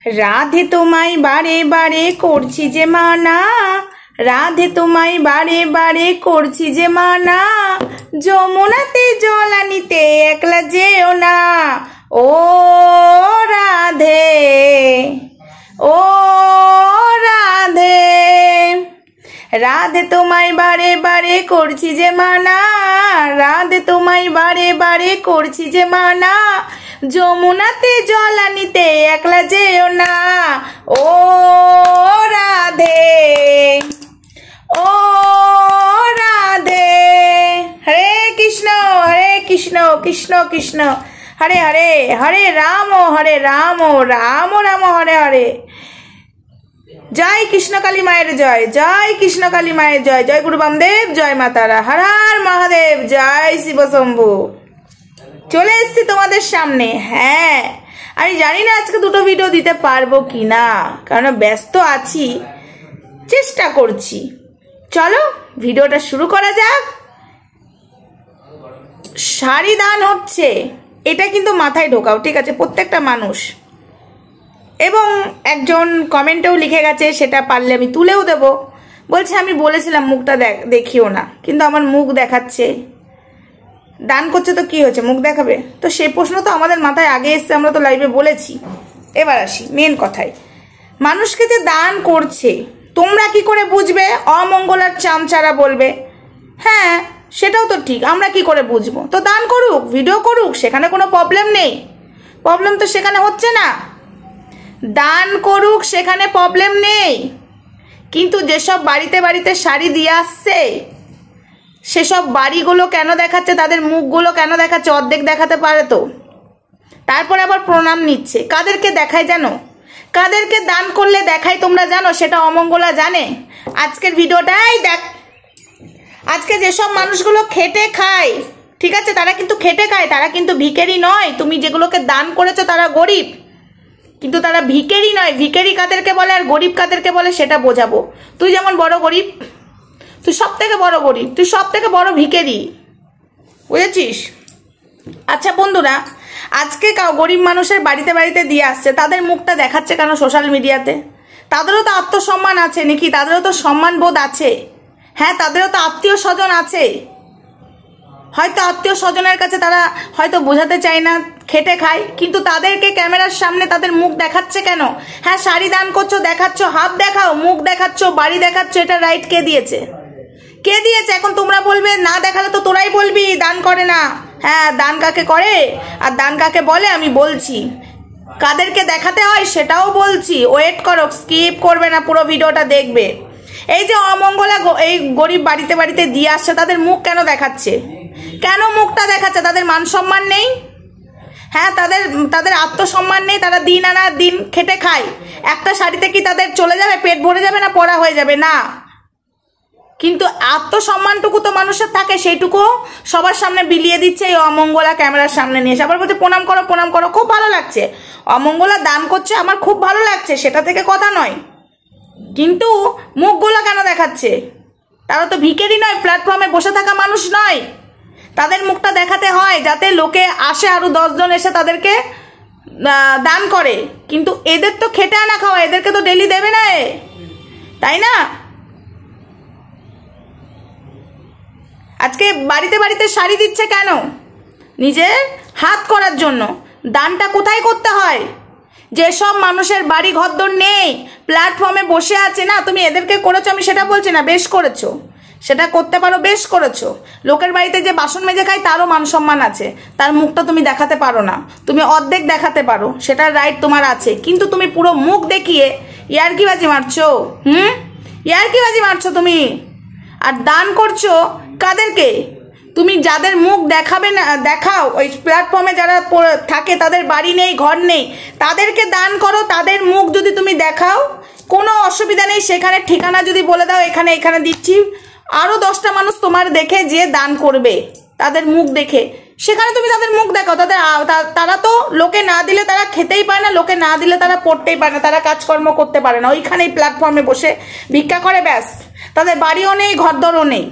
রাধে তোমায় বারে বারে করছি যে মানা, রাধে তোমায় বারে বারে করছি যে মানা, যমুনাতে জল আনিতে একলা যেও না। ও রাধে, ও রাধে, রাধে তোমায় বারে বারে করছি যে মানা, রাধে তোমায় বারে বারে করছি যে মানা, যমুনাতে জল আনিতে একলা যেও না। ও রাধে, ও রাধে। হরে কৃষ্ণ কৃষ্ণ কৃষ্ণ হরে হরে, হরে রাম রাম রাম হরে হরে। জয় কৃষ্ণ কালী মায়ের জয়, জয় কৃষ্ণ কালী মায়ের জয়, জয় গুরু বামদেব, জয় মাতারা, হর হর মহাদেব, জয় শিব শম্ভু। চলে এসছি তোমাদের সামনে। হ্যাঁ, আমি জানি না আজকে দুটো ভিডিও দিতে পারবো কি না, কারণ ব্যস্ত আছি, চেষ্টা করছি। চলো ভিডিওটা শুরু করা যাক। শাড়ি দান হচ্ছে, এটা কিন্তু মাথায় ঢোকাও, ঠিক আছে, প্রত্যেকটা মানুষ। এবং একজন কমেন্টেও লিখে গেছে, সেটা পারলে আমি তুলেও দেব। বলছে আমি বলেছিলাম মুখটা দেখিও না, কিন্তু আমার মুখ দেখাচ্ছে। দান করছে তো কি হয়েছে, মুখ দেখাবে? তো সেই প্রশ্ন তো আমাদের মাথায় আগে এসছে, আমরা তো লাইভে বলেছি। এবার আসি মেন কথায়। মানুষকে যে দান করছে তোমরা কি করে বুঝবে? অমঙ্গলার চামচারা বলবে। হ্যাঁ, সেটাও তো ঠিক, আমরা কি করে বুঝবো? তো দান করুক, ভিডিও করুক, সেখানে কোনো প্রবলেম নেই। প্রবলেম তো সেখানে হচ্ছে না। দান করুক, সেখানে প্রবলেম নেই। কিন্তু যেসব বাড়িতে বাড়িতে শাড়ি দিয়ে আসছে, সেসব বাড়িগুলো কেন দেখাচ্ছে, তাদের মুখগুলো কেন দেখাচ্ছে? অর্ধেক দেখাতে পারে তো। তারপর আবার প্রণাম নিচ্ছে। কাদেরকে দেখায় জানো? কাদেরকে দান করলে দেখায় তোমরা জানো? সেটা অমঙ্গলা জানে। আজকের ভিডিওটাই দেখ। আজকে যেসব মানুষগুলো খেটে খায়, ঠিক আছে, তারা কিন্তু খেটে খায়, তারা কিন্তু ভিখারি নয়। তুমি যেগুলোকে দান করেছো তারা গরিব, কিন্তু তারা ভিখারি নয়। ভিখারি কাদেরকে বলে আর গরিব কাদেরকে বলে সেটা বোঝাবো। তুই যেমন বড় গরিব, তুই সব থেকে বড় গরিব, তুই সব থেকে বড় ভিখারি, বুঝেছিস? আচ্ছা বন্ধুরা, আজকে গরিব মানুষের বাড়িতে বাড়িতে দিয়ে আসছে, তাদের মুখটা দেখাচ্ছে কেন সোশ্যাল মিডিয়াতে? তাদেরও তো আত্মসম্মান আছে নাকি? তাদেরও তো সম্মান বোধ আছে। হ্যাঁ, তাদেরও তো আত্মীয় স্বজন আছে। হয়তো আত্মীয় স্বজনের কাছে তারা হয়তো বোঝাতে চায় না, খেটে খায়, কিন্তু তাদেরকে ক্যামেরার সামনে তাদের মুখ দেখাচ্ছে কেন? হ্যাঁ, শাড়ি দান করছো, দেখাচ্ছ, হাত দেখাও, মুখ দেখাচ্ছ, বাড়ি দেখাচ্ছ, এটা রাইট কে দিয়েছে? কে দিয়েছে? এখন তোমরা বলবে না দেখালে তো তোরাই বলবি দান করে না। হ্যাঁ, দান কাকে করে আর দান কাকে বলে আমি বলছি, কাদেরকে দেখাতে হয় সেটাও বলছি। ওয়েট করো, স্কিপ করবে না, পুরো ভিডিওটা দেখবে। এই যে অমঙ্গলা এই গরিব বাড়িতে বাড়িতে দিয়ে আসছে, তাদের মুখ কেন দেখাচ্ছে? কেন মুখটা দেখাচ্ছে? তাদের মান সম্মান নেই? হ্যাঁ, তাদের আত্মসম্মান নেই? তারা দিন আনা দিন খেটে খায়। একটা শাড়িতে কি তাদের চলে যাবে, পেট ভরে যাবে না পড়া হয়ে যাবে? না। কিন্তু আত্মসম্মানটুকু তো মানুষের থাকে, সেইটুকু সবার সামনে বিলিয়ে দিচ্ছে এই অমঙ্গলা ক্যামেরার সামনে নিয়ে এসে। আবার বলছে প্রণাম করো, প্রণাম করো। খুব ভালো লাগছে, অমঙ্গলা দান করছে, আমার খুব ভালো লাগছে, সেটা থেকে কথা নয়। কিন্তু মুখগুলো কেন দেখাচ্ছে? তারা তো ভিখারি নয়, প্ল্যাটফর্মে বসে থাকা মানুষ নয়। তাদের মুখটা দেখাতে হয় যাতে লোকে আসে, আরো 10 জন এসে তাদেরকে দান করে। কিন্তু এদের তো খেটে আনা খাওয়া, এদেরকে তো ডেলি দেবে না, তাই না? আজকে বাড়িতে বাড়িতে শাড়ি দিচ্ছে কেন? নিজের হাত করার জন্য। দানটা কোথায় করতে হয়? যেসব মানুষের বাড়ি ঘরদোর নেই, প্ল্যাটফর্মে বসে আছে, না তুমি এদেরকে করেছো আমি সেটা বলছি না, বেশ করেছো, সেটা করতে পারো, বেশ করেছো। লোকের বাড়িতে যে বাসন মেজে খায় তারও মান সম্মান আছে, তার মুখটা তুমি দেখাতে পারো না, তুমি অর্ধেক দেখাতে পারো, সেটার রাইট তোমার আছে। কিন্তু তুমি পুরো মুখ দেখিয়ে ইয়ার্কিবাজি মারছো। ইয়ার্কিবাজি মারছো তুমি। আর দান করছো কাদেরকে? তুমি যাদের মুখ দেখাবে না, দেখাও, ওই প্ল্যাটফর্মে যারা থাকে তাদের বাড়ি নেই, ঘর নেই, তাদেরকে দান করো। তাদের মুখ যদি তুমি দেখাও কোনো অসুবিধা নেই, সেখানে ঠিকানা যদি বলে দাও এখানে এখানে দিচ্ছি, আরো 10টা মানুষ তোমার দেখে যে দান করবে, তাদের মুখ দেখে, সেখানে তুমি তাদের মুখ দেখাও। তারা তো লোকে না দিলে তারা খেতেই পারে না, লোকে না দিলে তারা পড়তেই পারে না, তারা কাজকর্ম করতে পারে না, ওইখানেই প্ল্যাটফর্মে বসে ভিক্ষা করে, ব্যাস। তাদের বাড়িও নেই, ঘরদরও নেই,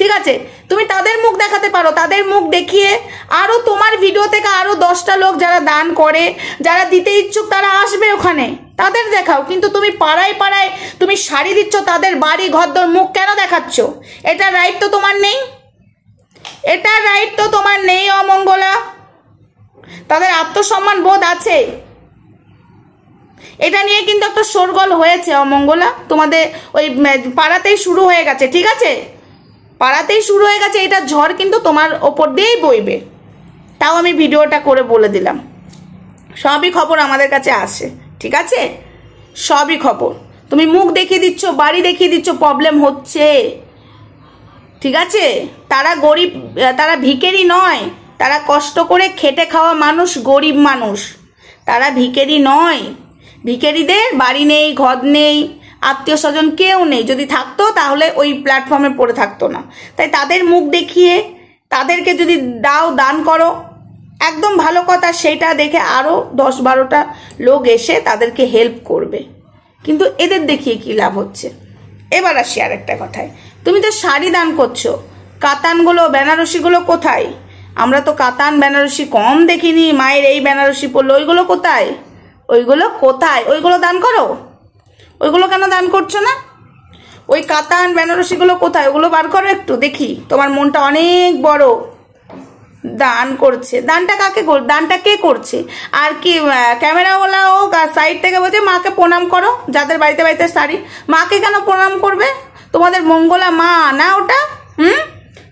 ঠিক আছে, তুমি তাদের মুখ দেখাতে পারো, তাদের মুখ দেখিয়ে আরো তোমার ভিডিও থেকে আরো 10টা লোক যারা দান করে, যারা দিতে ইচ্ছুক তারা আসবে ওখানে, তাদের দেখাও। কিন্তু তুমি পাড়ায় পাড়ায় তুমি শাড়ি দিচ্ছ, তাদের বাড়ি ঘরদোর মুখ কেন দেখাচ্ছ? এটা রাইট তো তোমার নেই, এটা রাইট তো তোমার নেই অমঙ্গলা। তাদের আত্মসম্মান বোধ আছে। এটা নিয়ে কিন্তু একটা শোরগোল হয়েছে অমঙ্গলা, তোমাদের ওই পাড়াতেই শুরু হয়ে গেছে, ঠিক আছে, পাড়াতেই শুরু হয়ে গেছে। এটা ঝড় কিন্তু তোমার ওপর দিয়েই বইবে। তাও আমি ভিডিওটা করে বলে দিলাম, সবই খবর আমাদের কাছে আসে, ঠিক আছে, সবই খবর। তুমি মুখ দেখিয়ে দিচ্ছ, বাড়ি দেখিয়ে দিচ্ছ, প্রবলেম হচ্ছে, ঠিক আছে। তারা গরিব, তারা ভিখারি নয়, তারা কষ্ট করে খেটে খাওয়া মানুষ, গরিব মানুষ, তারা ভিখারি নয়। ভিখারিদের বাড়ি নেই, ঘর নেই, আত্মীয় স্বজন কেউ নেই। যদি থাকতো তাহলে ওই প্ল্যাটফর্মে পড়ে থাকতো না। তাই তাদের মুখ দেখিয়ে তাদেরকে যদি দাও, দান করো, একদম ভালো কথা। সেটা দেখে আরও 10-12টা লোক এসে তাদেরকে হেল্প করবে। কিন্তু এদের দেখিয়ে কি লাভ হচ্ছে? এবার আসি আর একটা কথায়, তুমি তো শাড়ি দান করছো, কাতানগুলো বেনারসিগুলো কোথায়? আমরা তো কাতান বেনারসি কম দেখিনি। মায়ের এই বেনারসি পরলো, ওইগুলো কোথায়? ওইগুলো কোথায়? ওইগুলো দান করো। ওইগুলো কেন দান করছো না? ওই কাতান বেনারসিগুলো কোথায়? ওগুলো বার করো একটু দেখি। তোমার মনটা অনেক বড়, দান করছে। দানটা কাকে দানটা কে করছে? আর কি ক্যামেরাওয়ালা হোক আর সাইড থেকে বলছে মাকে প্রণাম করো। যাদের বাড়িতে বাড়িতে শাড়ি, মাকে কেন প্রণাম করবে? তোমাদের মঙ্গলা মা না ওটা?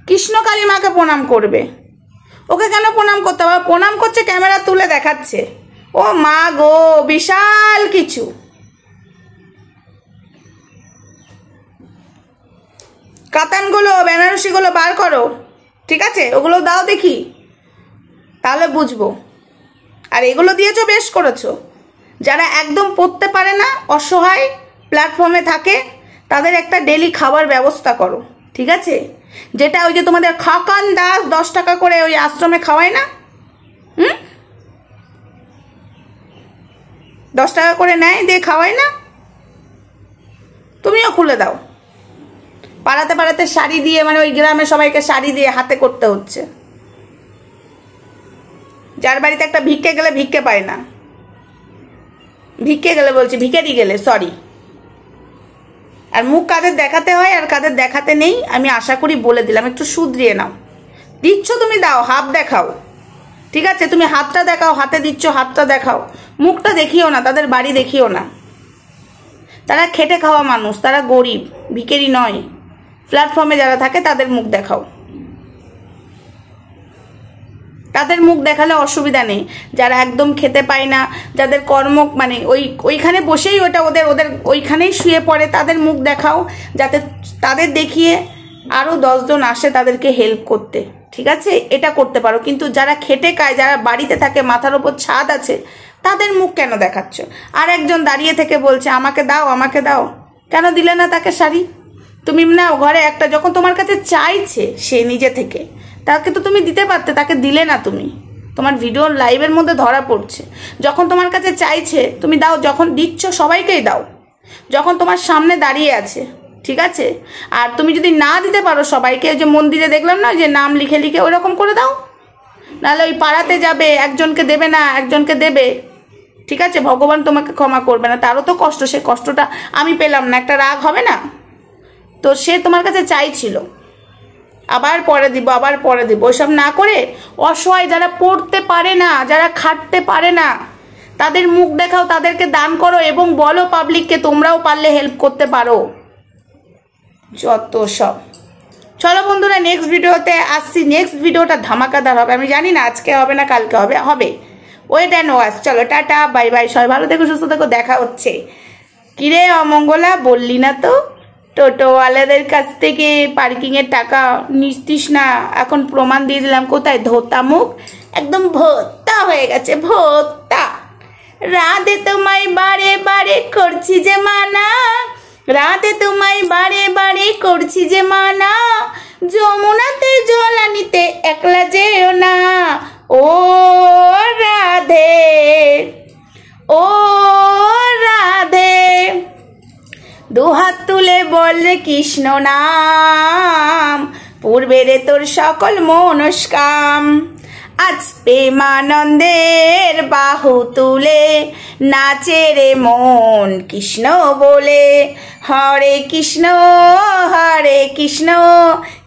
কৃষ্ণকালী মাকে প্রণাম করবে, ওকে কেন প্রণাম করতে হবে? প্রণাম করছে, ক্যামেরা তুলে দেখাচ্ছে। ও মা গো, বিশাল কিছু। কাতানগুলো বেনারসিগুলো বার করো, ঠিক আছে, ওগুলো দাও দেখি, তাহলে বুঝবো। আর এগুলো দিয়েছো, বেশ করেছো। যারা একদম পড়তে পারে না, অসহায় প্ল্যাটফর্মে থাকে, তাদের একটা ডেলি খাবার ব্যবস্থা করো, ঠিক আছে। যেটা ওই যে তোমাদের খাকান দাস 10 টাকা করে ওই আশ্রমে খাওয়ায় না, 10 টাকা করে নেয়, দিয়ে খাওয়ায় না, তুমিও খুলে দাও। পাড়াতে পাড়াতে শাড়ি দিয়ে, মানে ওই গ্রামে সবাইকে শাড়ি দিয়ে হাতে করতে হচ্ছে। যার বাড়িতে একটা ভিক্ষে গেলে ভিক্ষে পায় না, ভিক্ষে গেলে বলছি, ভিখারি গেলে, সরি। আর মুখ কাদের দেখাতে হয় আর কাদের দেখাতে নেই আমি আশা করি বলে দিলাম। একটু শুধরিয়ে নাও। দিচ্ছ তুমি দাও, হাত দেখাও, ঠিক আছে। তুমি হাতটা দেখাও, হাতে দিচ্ছ, হাতটা দেখাও, মুখটা দেখিও না, তাদের বাড়ি দেখিও না। তারা খেটে খাওয়া মানুষ, তারা গরিব, ভিখারি নয়। প্ল্যাটফর্মে যারা থাকে তাদের মুখ দেখাও, তাদের মুখ দেখালে অসুবিধা নেই। যারা একদম খেতে পায় না, যাদের কর্ম মানে ওইখানে বসেই ওটা ওদের ওইখানেই শুয়ে পড়ে, তাদের মুখ দেখাও, যাতে তাদের দেখিয়ে আরও 10 জন আসে তাদেরকে হেল্প করতে, ঠিক আছে। এটা করতে পারো। কিন্তু যারা খেটে খায়, যারা বাড়িতে থাকে, মাথার ওপর ছাদ আছে, তাদের মুখ কেন দেখাচ্ছ? আর একজন দাঁড়িয়ে থেকে বলছে আমাকে দাও, আমাকে দাও। কেন দিলে না তাকে শাড়ি? তুমি নাও ঘরে একটা, যখন তোমার কাছে চাইছে সে নিজে থেকে, তাকে তো তুমি দিতে পারতে, তাকে দিলে না তুমি। তোমার ভিডিও লাইভের মধ্যে ধরা পড়ছে। যখন তোমার কাছে চাইছে তুমি দাও, যখন দিচ্ছ সবাইকেই দাও, যখন তোমার সামনে দাঁড়িয়ে আছে, ঠিক আছে। আর তুমি যদি না দিতে পারো সবাইকে, যে মন্দিরে দেখলাম না যে নাম লিখে লিখে, ওইরকম করে দাও। নাহলে ওই পাড়াতে যাবে, একজনকে দেবে না, একজনকে দেবে, ঠিক আছে। ভগবান তোমাকে ক্ষমা করবে না, তারও তো কষ্ট, সে কষ্টটা আমি পেলাম না, একটা রাগ হবে না? তো সে তোমার কাছে চাইছিল, আবার পরে দিব, আবার পরে দিব, ওইসব না করে অসহায় যারা পড়তে পারে না, যারা খাটতে পারে না, তাদের মুখ দেখাও, তাদেরকে দান করো এবং বলো পাবলিককে তোমরাও পারলে হেল্প করতে পারো। যত সব। চলো বন্ধুরা, নেক্সট ভিডিওতে আসছি। নেক্সট ভিডিওটা ধামাকাদার হবে। আমি জানি না আজকে হবে না কালকে হবে, হবে। Wait and watch. চলো টাটা, বাই বাই, সবাই ভালো থেকো, সুস্থ থেকো, দেখা হচ্ছে। কিরে অমঙ্গলা, বললি না তো টোটোওয়ালাদের কাছ থেকে পার্কিংয়ের টাকা নিস্তিস না? এখন প্রমাণ দিয়ে দিলাম। কোথায়? ধোতা মুখ, একদম ভোতা হয়ে গেছে, ভোতা। রাধে তোমায় বারে বারে করছি যে মানা, রাধে তোমায় বারে বারে করছি যে মানা, যমুনাতে জল আনিতে একলা যেও না। ও রাধে, ও রাধে, দুহাত তুলে বল কৃষ্ণ নাম, পূর্বে রে তোর সকল মনস্কাম। আজ প্রেমানন্দের বাহু তুলে নাচে রে মন কৃষ্ণ বলে। হরে কৃষ্ণ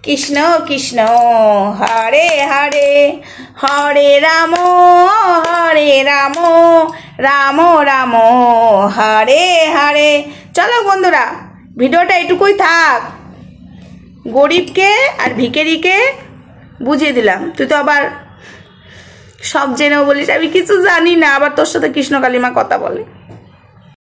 কৃষ্ণ কৃষ্ণ হরে হরে, হরে রাম রাম রাম হরে হরে। চলো বন্ধুরা, ভিডিওটা এটুকুই থাক। গরিবকে আর ভিখারিকে বুঝিয়ে দিলাম। তুই তো আবার সব জেনেও বলিস আমি কিছু জানি না, আবার তোর সাথে কৃষ্ণ কালিমা কথা বলে।